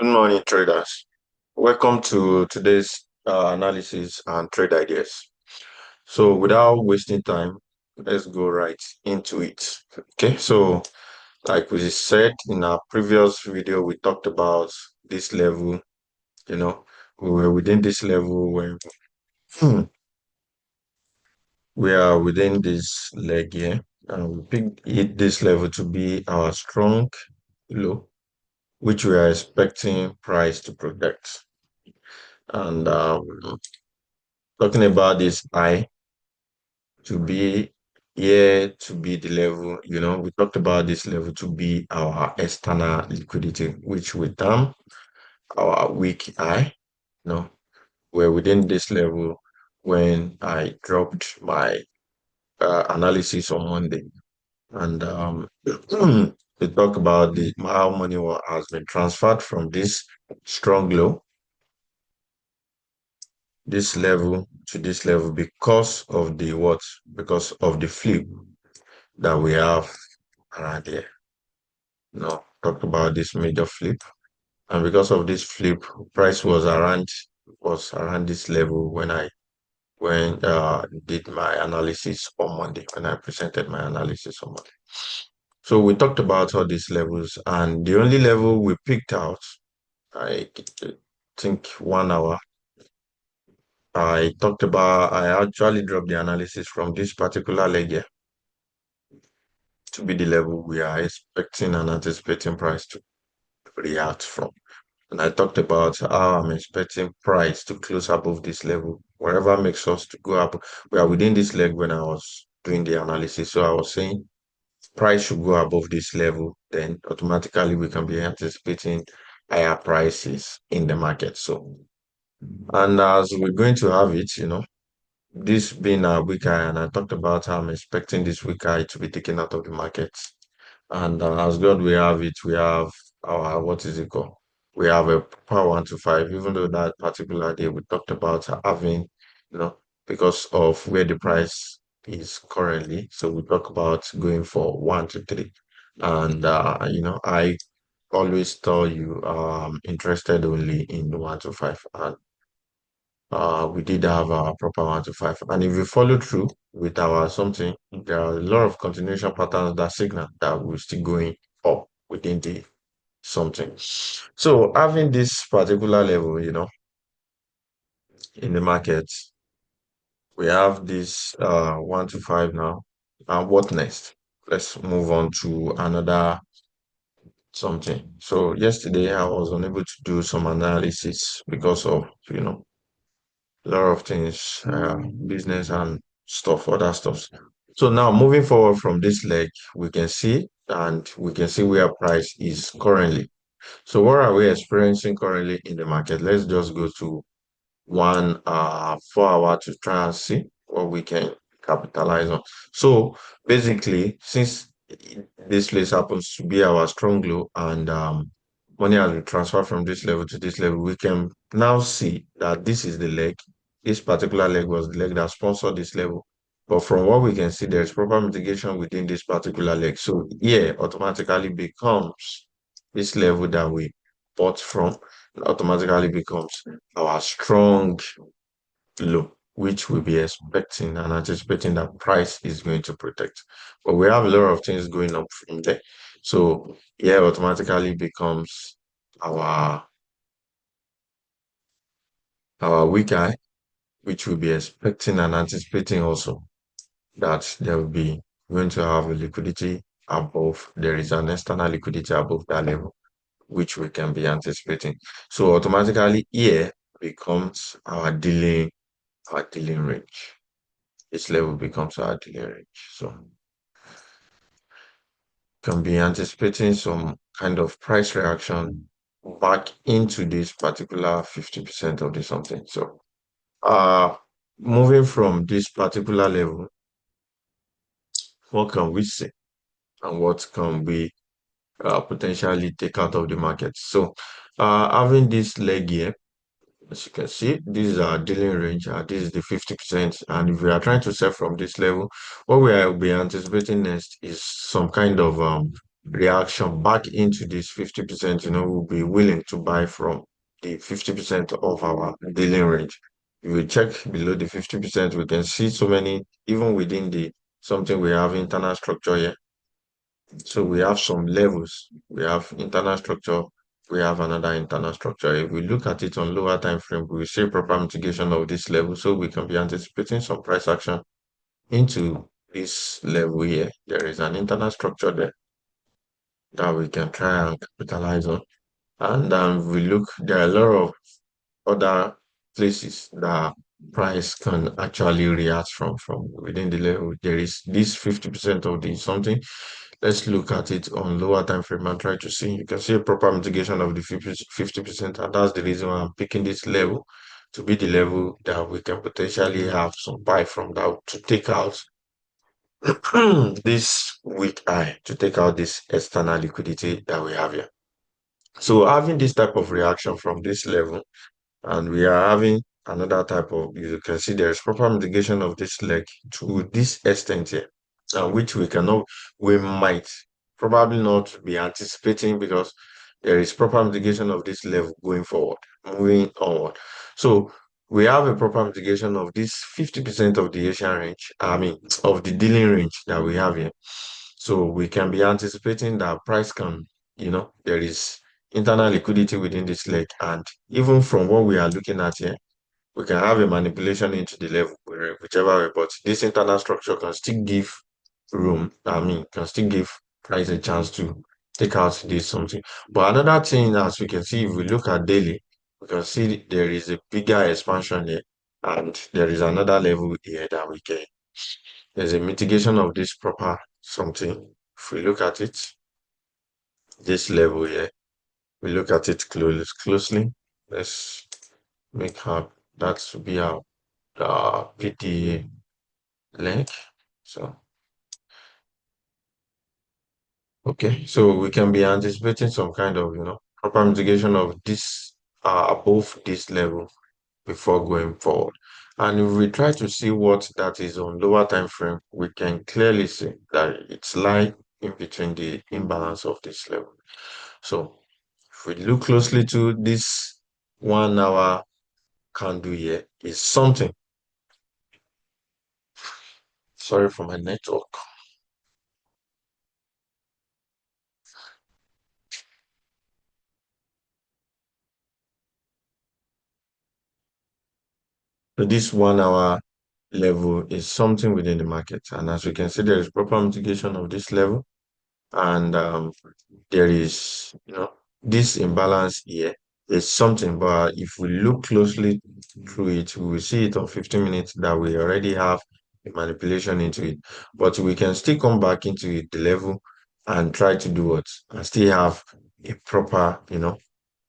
Good morning, traders. Welcome to today's analysis and trade ideas. So, without wasting time, let's go right into it. Okay, so like we said in our previous video, we talked about this level. You know, we were within this level when we are within this leg here, and we picked this level to be our strong low, which we are expecting price to protect. And talking about this high to be here to be the level, we talked about this level to be our external liquidity, which we term our weak high. We're within this level when I dropped my analysis on Monday. And we talk about how money has been transferred from this strong low, this level to this level because of the what? Because of the flip that we have around here. Talked about this major flip, and because of this flip, price was around this level when I did my analysis on Monday, when I presented my analysis on Monday. So we talked about all these levels, and the only level we picked out, I think 1 hour. I actually dropped the analysis from this particular leg here to be the level we are expecting and anticipating price to react from. And I talked about how I'm expecting price to close above this level. Whatever makes us to go up, we are within this leg when I was doing the analysis. So I was saying price should go above this level, then automatically we can be anticipating higher prices in the market. So, and as we're going to have it, this being a weak eye, and I talked about how I'm expecting this weak eye to be taken out of the market. And as God we have it, we have our, what is it called? We have a power 1 to 5, even though that particular day we talked about having, because of where the price is currently. So we talk about going for 1 to 3. And, I always tell you, interested only in the 1 to 5. And we did have our proper 1 to 5. And if we follow through with our something, there are a lot of continuation patterns that signal that we're still going up within the something. So having this particular level, in the market, we have this 1 to 5 now. And what next? Let's move on to another something. So yesterday I was unable to do some analysis because of, a lot of things, business and stuff, other stuff. So now moving forward from this leg, we can see where price is currently. So what are we experiencing currently in the market? Let's just go to 1 4 hour to try and see what we can capitalize on. So basically, since this place happens to be our strong low and money has been transferred from this level to this level, we can now see that this is the leg. This particular leg was the leg that sponsored this level. But from what we can see, there is proper mitigation within this particular leg. So here automatically becomes this level that we bought from, automatically becomes our strong low, which we'll be expecting and anticipating that price is going to protect. But we have a lot of things going up from there. So here automatically becomes our our weak eye, which we'll be expecting and anticipating also that there will be going to have a liquidity above, there is an external liquidity above that level, which we can be anticipating. So automatically here becomes our dealing range. This level becomes our dealing range. So can be anticipating some kind of price reaction back into this particular 50% of the something. So moving from this particular level, what can we say and what can we potentially take out of the market? So having this leg here, as you can see, this is our dealing range. This is the 50%. And if we are trying to sell from this level, what we will be anticipating next is some kind of reaction back into this 50%, we'll be willing to buy from the 50% of our dealing range. If we check below the 50%, we can see so many, even within the something we have internal structure here. So we have some levels. We have internal structure. We have another internal structure. If we look at it on lower time frame, we will see proper mitigation of this level. So we can be anticipating some price action into this level here. There is an internal structure there that we can try and capitalize on. And we look, there are a lot of other places that price can actually react from within the level. There is this 50% of the something. Let's look at it on lower time frame and try to see. You can see a proper mitigation of the 50%, and that's the reason why I'm picking this level to be the level that we can potentially have some buy from that to take out this weak eye, to take out this external liquidity that we have here. So having this type of reaction from this level, and we are having another type of, you can see there is proper mitigation of this leg to this extent here, which we might probably not be anticipating because there is proper mitigation of this level going forward, moving onward. So we have a proper mitigation of this 50% of the Asian range, I mean, of the dealing range that we have here. So we can be anticipating that price can, there is internal liquidity within this leg. And even from what we are looking at here, we can have a manipulation into the level, whichever way, but this internal structure can still give room, can still give price a chance to take out this something. But another thing, as we can see, if we look at daily, we can see there is a bigger expansion here, and there is another level here that we can, there's a mitigation of this proper something. If we look at it, this level here, we look at it closely. Let's make her that to be our PD link. So, okay, so we can be anticipating some kind of, proper mitigation of this above this level before going forward. And if we try to see what that is on lower time frame, we can clearly see that it's lying in between the imbalance of this level. So if we look closely to this 1 hour candle here, is something. Sorry for my network. So this 1 hour level is something within the market. And as we can see, there is proper mitigation of this level. And there is, this imbalance here is something. But if we look closely through it, we will see it on 15 minutes that we already have a manipulation into it. But we can still come back into it, the level, and try to do what? And still have a proper,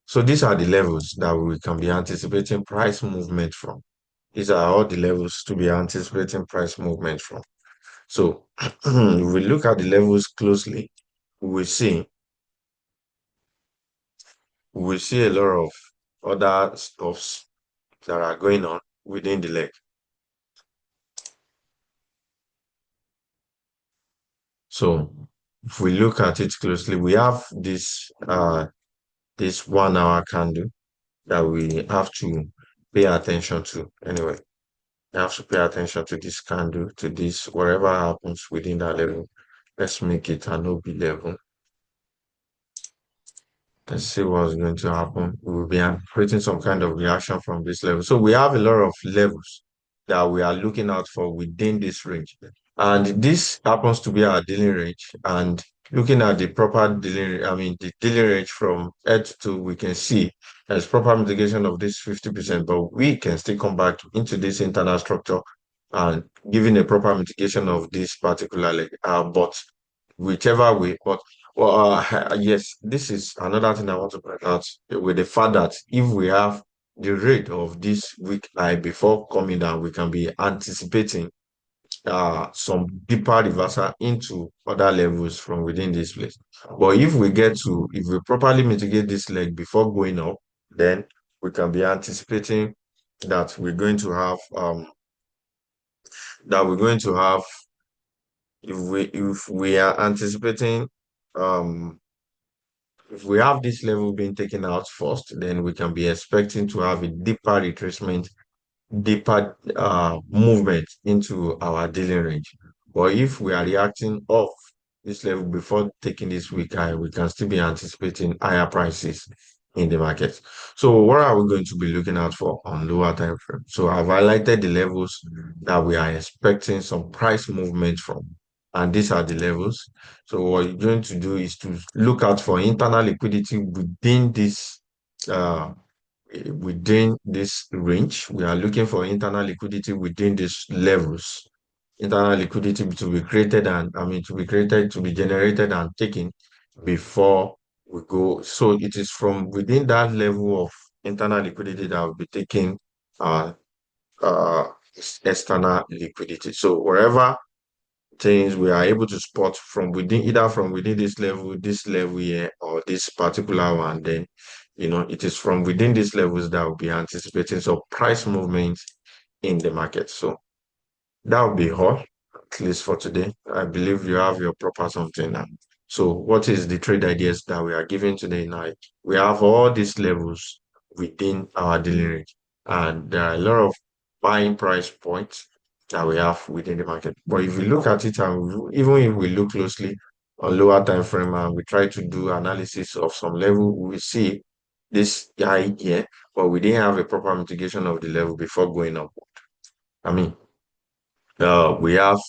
So these are the levels that we can be anticipating price movement from. These are all the levels to be anticipating price movement from. So if we look at the levels closely, we will see a lot of other stuffs that are going on within the leg. So if we look at it closely, we have this 1 hour candle that we have to pay attention to. Anyway, you have to pay attention to this candle, to this, whatever happens within that level. Let's make it an OB level. Let's see what's going to happen. We will be creating some kind of reaction from this level. So we have a lot of levels that we are looking out for within this range. And this happens to be our dealing range. And looking at the proper dealing, the dealing range from head to, we can see there's proper mitigation of this 50%, but we can still come back into this internal structure and giving a proper mitigation of this particularly. But whichever way, but well, yes, this is another thing I want to point out with the fact that if we have the rate of this week high before coming down, we can be anticipating some deeper reversal into other levels from within this place. But if we properly mitigate this leg before going up, then we can be anticipating that we're going to have if we are anticipating if we have this level being taken out first, then we can be expecting to have a deeper retracement, deeper movement into our dealing range. But if we are reacting off this level before taking this week high, we can still be anticipating higher prices in the market. So what are we going to be looking out for on lower time frame? So I've highlighted the levels that we are expecting some price movement from. And these are the levels. So what you're going to do is to look out for internal liquidity uh, within this range. We are looking for internal liquidity within these levels. Internal liquidity to be created and to be created, to be generated and taken before we go. So it is from within that level of internal liquidity that will be taking uh, uh, external liquidity. So wherever things we are able to spot from within, either from within this level here, or this particular one, then it is from within these levels that we'll be anticipating some price movements in the market. So that will be all, at least for today. I believe you have your proper something now. So what is the trade ideas that we are giving today now? We have all these levels within our daily range, and there are a lot of buying price points that we have within the market. But if we look at it, and even if we look closely on lower time frame and we try to do analysis of some level, we see this high here, but we didn't have a proper mitigation of the level before going up. I mean, we have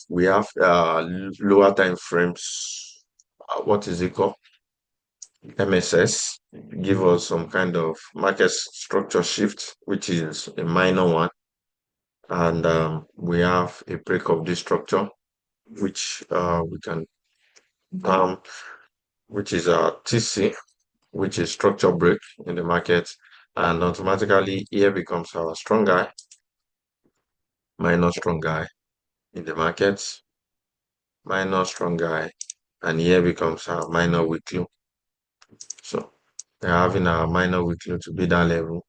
lower time frames. What is it called? MSS give us some kind of market structure shift, which is a minor one, and we have a break of this structure, which we can um, which is a TC, which is structure break in the market, and automatically here becomes our strong guy, minor strong guy in the market, minor strong guy, and here becomes our minor weak low. So we're having our minor weekly to be that level.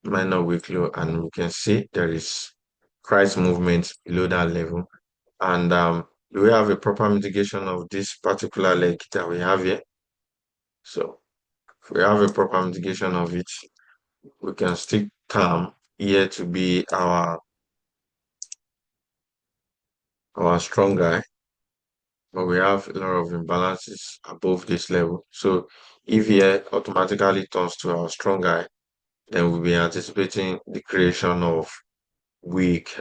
Minor weekly, and we can see there is price movement below that level. And do we have a proper mitigation of this particular leg that we have here? So if we have a proper mitigation of it, we can stick calm here to be our strong guy, but we have a lot of imbalances above this level. So if here automatically turns to our strong guy, then we'll be anticipating the creation of weak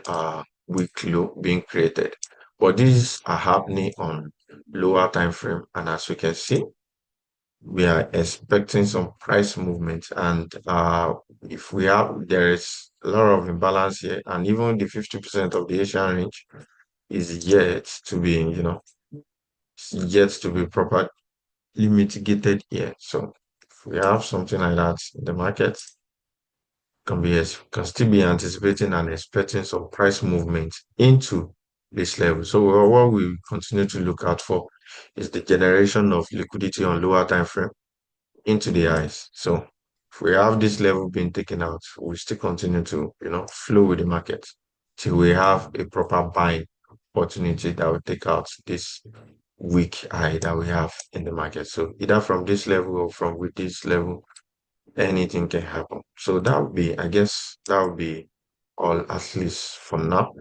low being created. But these are happening on lower time frame, and as we can see, we are expecting some price movement. And if we have, there is a lot of imbalance here, and even the 50% of the Asian range is yet to be, yet to be properly mitigated here. So if we have something like that in the market, can still be anticipating and expecting some price movement into this level. So what we continue to look out for is the generation of liquidity on lower time frame into the highs. So if we have this level being taken out, we still continue to flow with the market till we have a proper buying opportunity that will take out this weak high that we have in the market. So either from this level or from with this level, anything can happen. So that would be, I guess, that would be all, at least for now.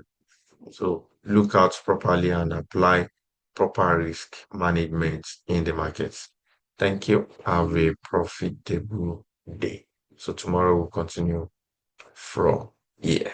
So look out properly and apply proper risk management in the markets. Thank you. Have a profitable day. So tomorrow we'll continue from here.